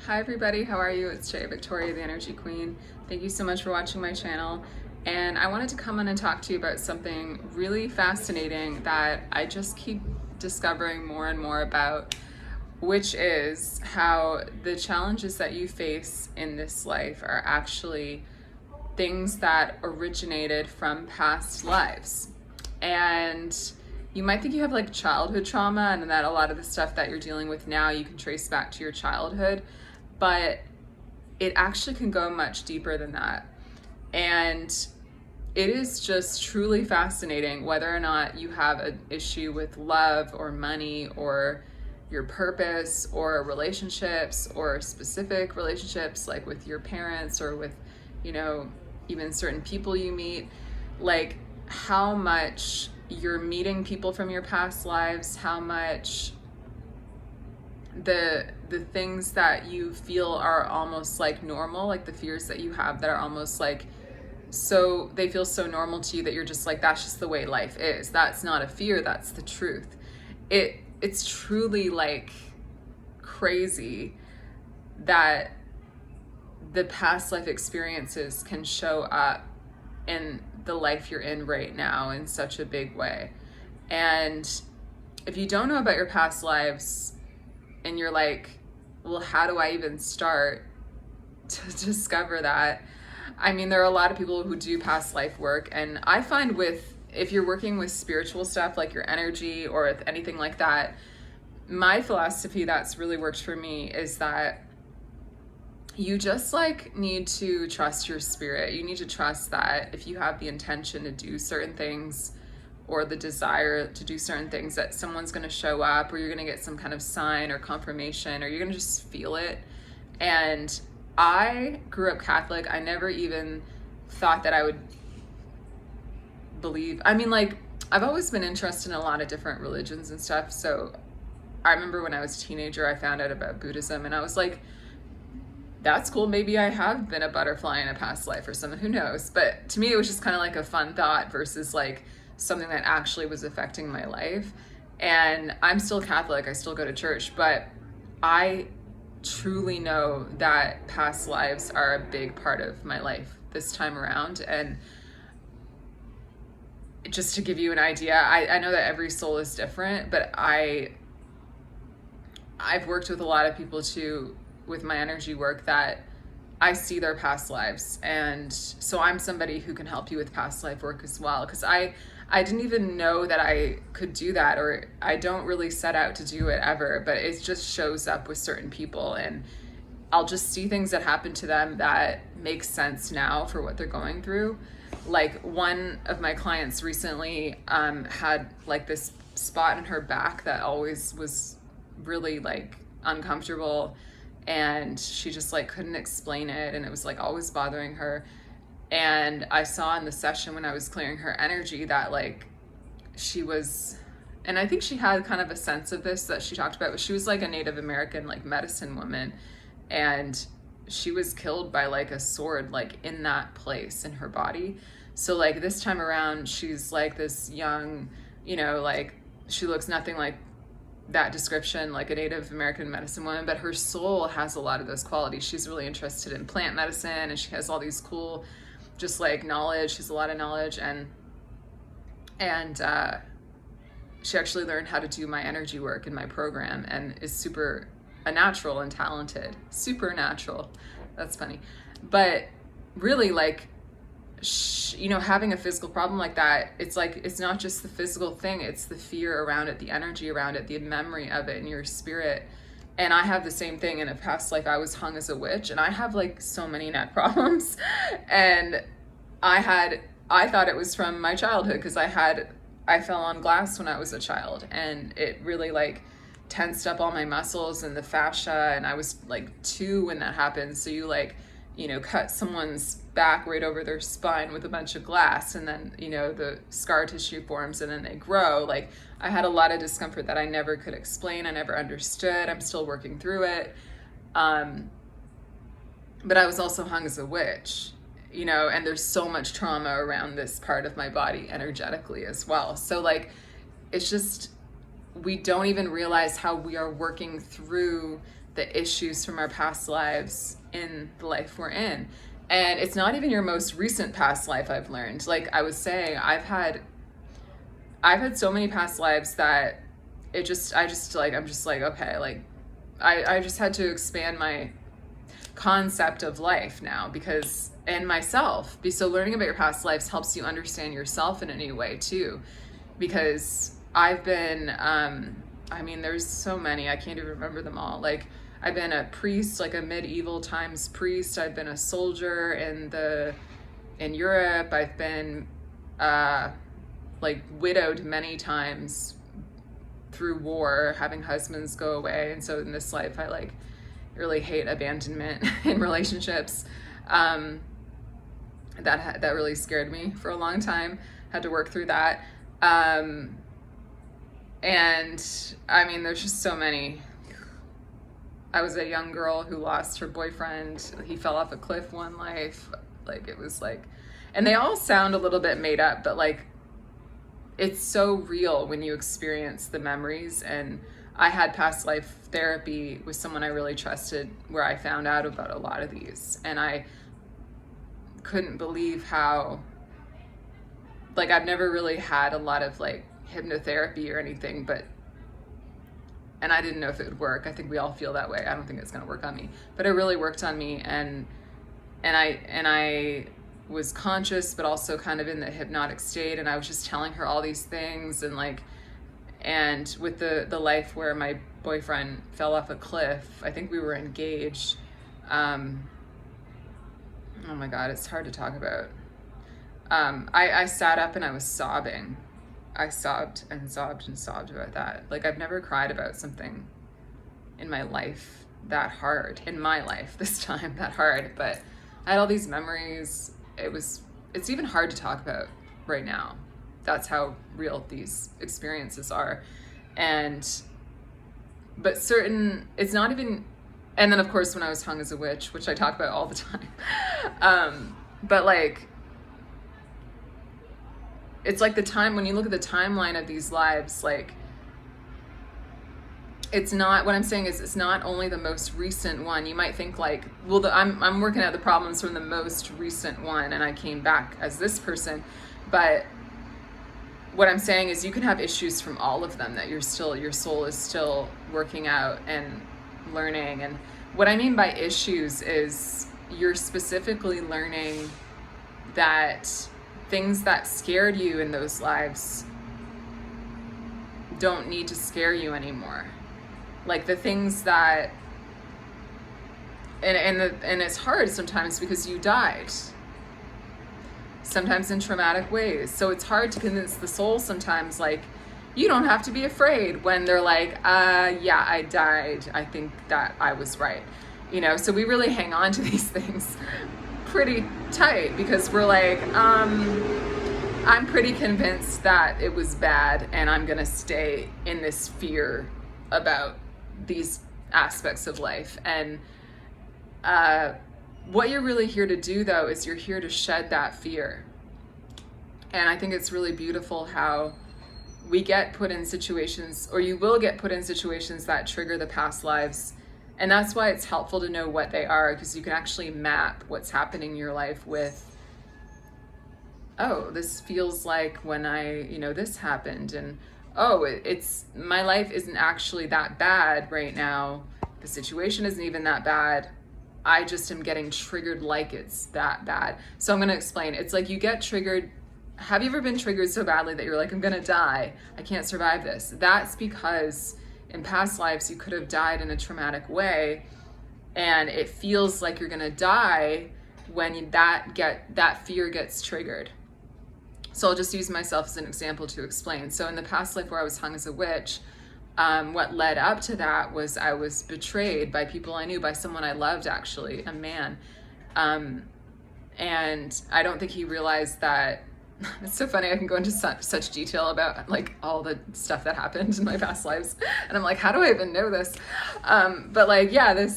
Hi everybody, how are you? It's Jay Victoria, the Energy Queen. Thank you so much for watching my channel. And I wanted to come on and talk to you about something really fascinating that I just keep discovering more and more about, which is how the challenges that you face in this life are actually things that originated from past lives. And you might think you have like childhood trauma and that a lot of the stuff that you're dealing with now you can trace back to your childhood, but it actually can go much deeper than that. And it is just truly fascinating whether or not you have an issue with love or money or your purpose or relationships or specific relationships like with your parents or with, even certain people you meet, like how much you're meeting people from your past lives, how much the things that you feel are almost like normal, like the fears that you have that are almost like, so they feel so normal to you that you're just like, that's just the way life is. That's not a fear, that's the truth. It's truly like crazy that the past life experiences can show up in the life you're in right now in such a big way. And if you don't know about your past lives and you're like, well, how do I even start to discover that? I mean, there are a lot of people who do past life work, and I find if you're working with spiritual stuff like your energy or with anything like that, my philosophy that's really worked for me is that you just like need to trust your spirit. You need to trust that if you have the intention to do certain things or the desire to do certain things, that someone's going to show up or you're going to get some kind of sign or confirmation or you're going to just feel it. And I grew up Catholic. I never even thought that I would believe. I mean, like, I've always been interested in a lot of different religions and stuff. So I remember when I was a teenager, I found out about Buddhism and I was like, that's cool. Maybe I have been a butterfly in a past life or something, who knows? But to me, it was just kind of like a fun thought versus like something that actually was affecting my life. And I'm still Catholic, I still go to church, but I truly know that past lives are a big part of my life this time around. And just to give you an idea, I know that every soul is different, but I've worked with a lot of people too with my energy work that I see their past lives. And so I'm somebody who can help you with past life work as well. Because I didn't even know that I could do that, or I don't really set out to do it ever, but it just shows up with certain people. And I'll just see things that happen to them that make sense now for what they're going through. Like one of my clients recently had like this spot in her back that always was really like uncomfortable, and she just like couldn't explain it, and it was like always bothering her. And I saw in the session when I was clearing her energy that like she was, and I think she had kind of a sense of this that she talked about, but she was like a Native American like medicine woman, and she was killed by like a sword like in that place in her body. So like this time around she's like this young, like she looks nothing like that description, like a Native American medicine woman, but her soul has a lot of those qualities. She's really interested in plant medicine, and she has all these cool, just like knowledge. She has a lot of knowledge, and she actually learned how to do my energy work in my program, and is super a natural and talented, supernatural. That's funny, but really like, having a physical problem like that, it's like, it's not just the physical thing, it's the fear around it, the energy around it, the memory of it in your spirit. And I have the same thing. In a past life, I was hung as a witch, and I have like so many neck problems. And I thought it was from my childhood because I fell on glass when I was a child, and it really like tensed up all my muscles and the fascia. And I was like 2 when that happened. So you like, cut someone's back right over their spine with a bunch of glass, and then, the scar tissue forms and then they grow. Like I had a lot of discomfort that I never could explain. I never understood. I'm still working through it. But I was also hung as a witch, and there's so much trauma around this part of my body energetically as well. So like, it's just, we don't even realize how we are working through the issues from our past lives in the life we're in. And it's not even your most recent past life, I've learned. Like I was saying, I've had so many past lives that I'm just like, okay, like I just had to expand my concept of life now, because, and myself. So learning about your past lives helps you understand yourself in a new way too, because I've been, there's so many, I can't even remember them all. Like I've been a priest, like a medieval times priest. I've been a soldier in Europe. I've been, like widowed many times through war, having husbands go away. And so in this life, I like really hate abandonment in relationships. That really scared me for a long time. Had to work through that. And I mean, there's just so many. I was a young girl who lost her boyfriend. He fell off a cliff one life. Like it was like, and they all sound a little bit made up, but like, it's so real when you experience the memories. And I had past life therapy with someone I really trusted, where I found out about a lot of these, and I couldn't believe how, like, I've never really had a lot of like hypnotherapy or anything, and I didn't know if it would work. I think we all feel that way. I don't think it's going to work on me, but it really worked on me. And I was conscious, but also kind of in the hypnotic state. And I was just telling her all these things, and like, and with the life where my boyfriend fell off a cliff, I think we were engaged. Oh my God, it's hard to talk about. I sat up and I was sobbing. I sobbed and sobbed and sobbed about that. Like I've never cried about something in my life that hard, in my life this time that hard, but I had all these memories. It's even hard to talk about right now. That's how real these experiences are. But it's not even, and then of course when I was hung as a witch, which I talk about all the time. But like, it's like the time, when you look at the timeline of these lives, like, it's not, what I'm saying is it's not only the most recent one. You might think like, well, I'm working out the problems from the most recent one and I came back as this person. But what I'm saying is you can have issues from all of them that your soul is still working out and learning. And what I mean by issues is you're specifically learning that things that scared you in those lives don't need to scare you anymore. Like the things that, and it's hard sometimes because you died, sometimes in traumatic ways. So it's hard to convince the soul sometimes, like, you don't have to be afraid, when they're like, yeah, I died. I think that I was right. You know, so we really hang on to these things pretty tight because we're like, I'm pretty convinced that it was bad and I'm gonna stay in this fear about these aspects of life. And what you're really here to do though is you're here to shed that fear. And I think it's really beautiful how we get put in situations, or you will get put in situations that trigger the past lives. And that's why it's helpful to know what they are, because you can actually map what's happening in your life with, oh, this feels like when this happened, and oh, it's my life isn't actually that bad right now. The situation isn't even that bad. I just am getting triggered like it's that bad. So I'm going to explain. It's like you get triggered. Have you ever been triggered so badly that you're like, I'm going to die. I can't survive this. That's because in past lives, you could have died in a traumatic way, and it feels like you're going to die when that fear gets triggered. So I'll just use myself as an example to explain. So in the past life where I was hung as a witch, what led up to that was I was betrayed by people I knew, by someone I loved, actually, a man. And I don't think he realized that. It's so funny, I can go into such detail about like all the stuff that happened in my past lives, and I'm like, how do I even know this? But like, yeah, there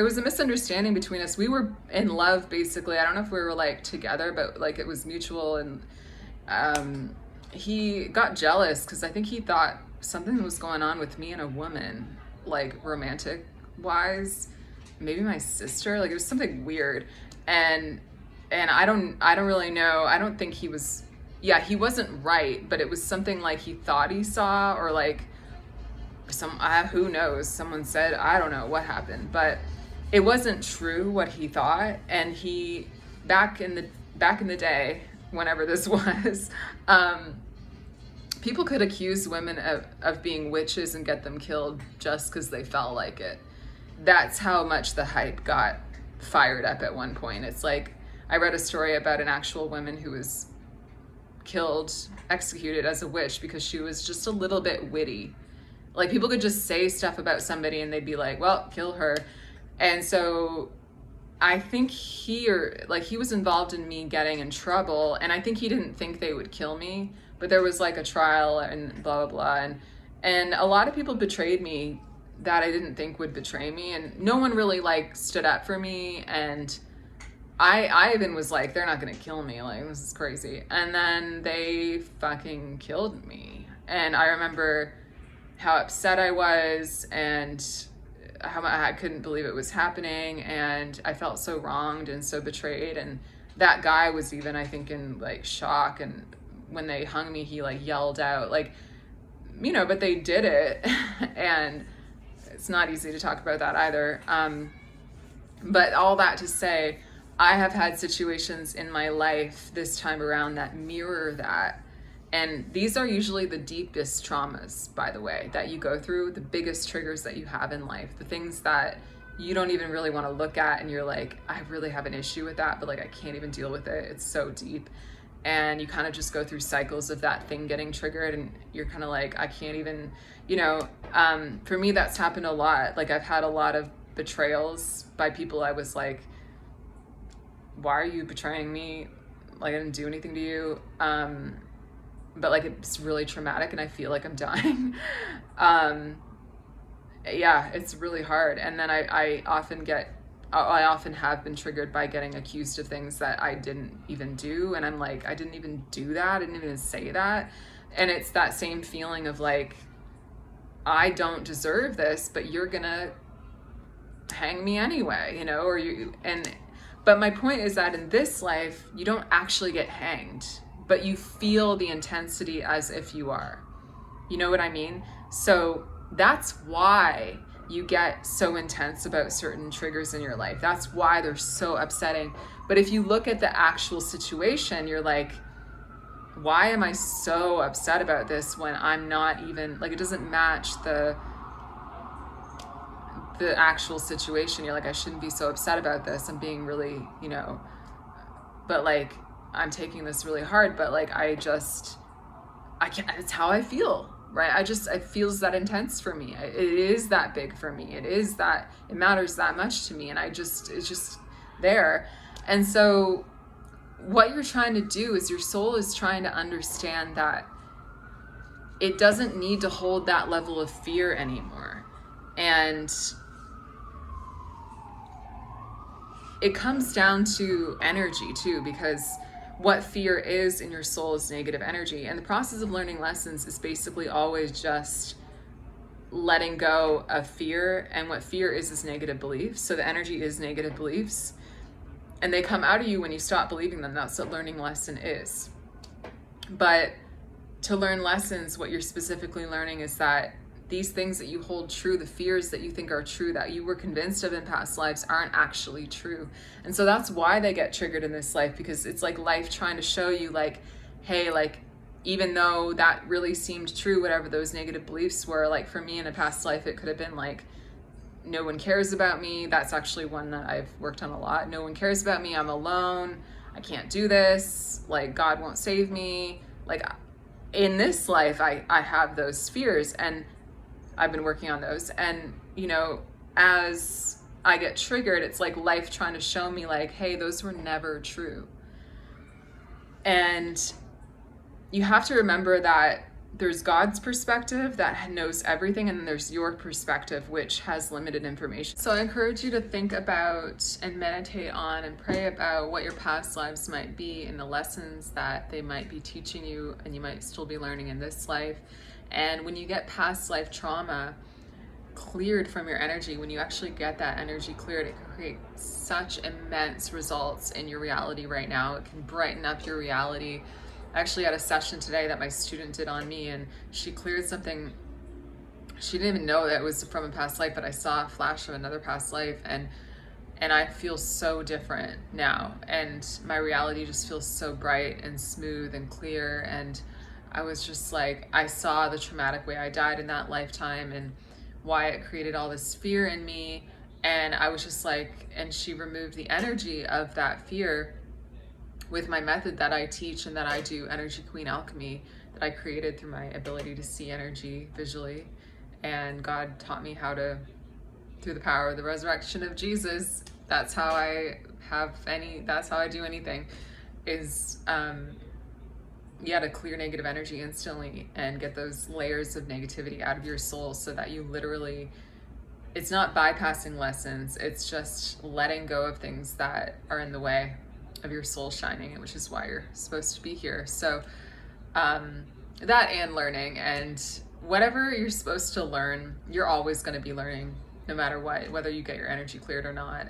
was a misunderstanding between us. We were in love, basically. I don't know if we were like together, but like it was mutual. And he got jealous because I think he thought something was going on with me and a woman, like romantic wise, maybe my sister, like it was something weird. And I don't really know. I don't think he was, yeah, he wasn't right, but it was something like he thought he saw, or like who knows, someone said, I don't know what happened, but it wasn't true what he thought. And he, back in the day, whenever this was, people could accuse women of being witches and get them killed just because they felt like it. That's how much the hype got fired up at one point. It's like, I read a story about an actual woman who was executed as a witch because she was just a little bit witty. Like, people could just say stuff about somebody and they'd be like, well, kill her. And so I think he was involved in me getting in trouble, and I think he didn't think they would kill me, but there was like a trial and blah, blah, blah. And a lot of people betrayed me that I didn't think would betray me, and no one really like stood up for me. And I even was like, they're not gonna kill me, like this is crazy. And then they fucking killed me. And I remember how upset I was, and how I couldn't believe it was happening, and I felt so wronged and so betrayed. And that guy was even, I think, in like shock, and when they hung me, he like yelled out, like, but they did it. And it's not easy to talk about that either. But all that to say, I have had situations in my life this time around that mirror that. And these are usually the deepest traumas, by the way, that you go through, the biggest triggers that you have in life, the things that you don't even really want to look at, and you're like, I really have an issue with that, but like I can't even deal with it. It's so deep. And you kind of just go through cycles of that thing getting triggered, and you're kind of like, I can't even, for me, that's happened a lot. Like, I've had a lot of betrayals by people I was like, why are you betraying me? Like, I didn't do anything to you. But like, it's really traumatic, and I feel like I'm dying. Yeah, it's really hard. And then I often have been triggered by getting accused of things that I didn't even do. And I'm like, I didn't even do that. I didn't even say that. And it's that same feeling of like, I don't deserve this, but you're gonna hang me anyway, but my point is that in this life, you don't actually get hanged, but you feel the intensity as if you are. You know what I mean? So that's why you get so intense about certain triggers in your life. That's why they're so upsetting. But if you look at the actual situation, you're like, why am I so upset about this when I'm not even, like, it doesn't match the actual situation. You're like, I shouldn't be so upset about this. I'm being really, but like, I'm taking this really hard, but like, I can't, it's how I feel, right? It feels that intense for me. It is that big for me. It matters that much to me. And it's just there. And so what you're trying to do is your soul is trying to understand that it doesn't need to hold that level of fear anymore. And it comes down to energy too, because what fear is in your soul is negative energy. And the process of learning lessons is basically always just letting go of fear. And what fear is negative beliefs. So the energy is negative beliefs. And they come out of you when you stop believing them. That's what learning lesson is. But to learn lessons, what you're specifically learning is that these things that you hold true, the fears that you think are true, that you were convinced of in past lives, aren't actually true. And so that's why they get triggered in this life, because it's like life trying to show you like, hey, like, even though that really seemed true, whatever those negative beliefs were, like for me in a past life, it could have been like, no one cares about me. That's actually one that I've worked on a lot. No one cares about me. I'm alone. I can't do this. Like, God won't save me. Like, in this life, I have those fears, and I've been working on those. And, as I get triggered, it's like life trying to show me like, hey, those were never true. And you have to remember that there's God's perspective that knows everything, and then there's your perspective, which has limited information. So I encourage you to think about and meditate on and pray about what your past lives might be and the lessons that they might be teaching you and you might still be learning in this life. And when you get past life trauma, cleared from your energy, when you actually get that energy cleared, it can create such immense results in your reality right now. It can brighten up your reality. I actually had a session today that my student did on me, and she cleared something. She didn't even know that it was from a past life, but I saw a flash of another past life, and I feel so different now, and my reality just feels so bright and smooth and clear. And I was just like, I saw the traumatic way I died in that lifetime and why it created all this fear in me. And I was just like, and she removed the energy of that fear with my method that I teach and that I do, Energy Queen Alchemy, that I created through my ability to see energy visually. And God taught me how to, through the power of the resurrection of Jesus, that's how I do anything, is to clear negative energy instantly and get those layers of negativity out of your soul, so that you literally, it's not bypassing lessons, it's just letting go of things that are in the way of your soul shining, which is why you're supposed to be here. So that and learning, and whatever you're supposed to learn, you're always going to be learning no matter what, whether you get your energy cleared or not.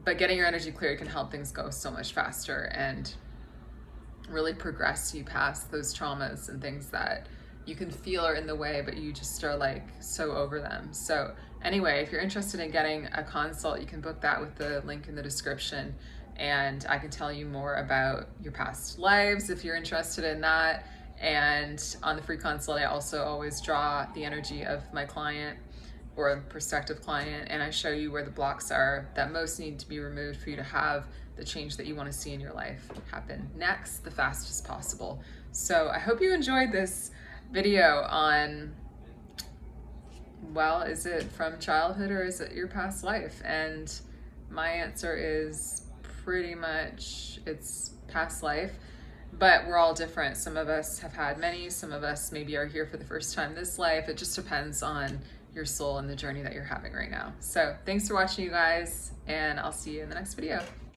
But getting your energy cleared can help things go so much faster and really progress you past those traumas and things that you can feel are in the way, but you just are like so over them. So anyway, if you're interested in getting a consult, you can book that with the link in the description, and I can tell you more about your past lives if you're interested in that. And on the free consult, I also always draw the energy of my client or a prospective client, and I show you where the blocks are that most need to be removed for you to have the change that you want to see in your life happen next, the fastest possible. So I hope you enjoyed this video on, well, is it from childhood or is it your past life? And my answer is pretty much it's past life, but we're all different. Some of us have had many, some of us maybe are here for the first time this life. It just depends on your soul and the journey that you're having right now. So thanks for watching, you guys, and I'll see you in the next video.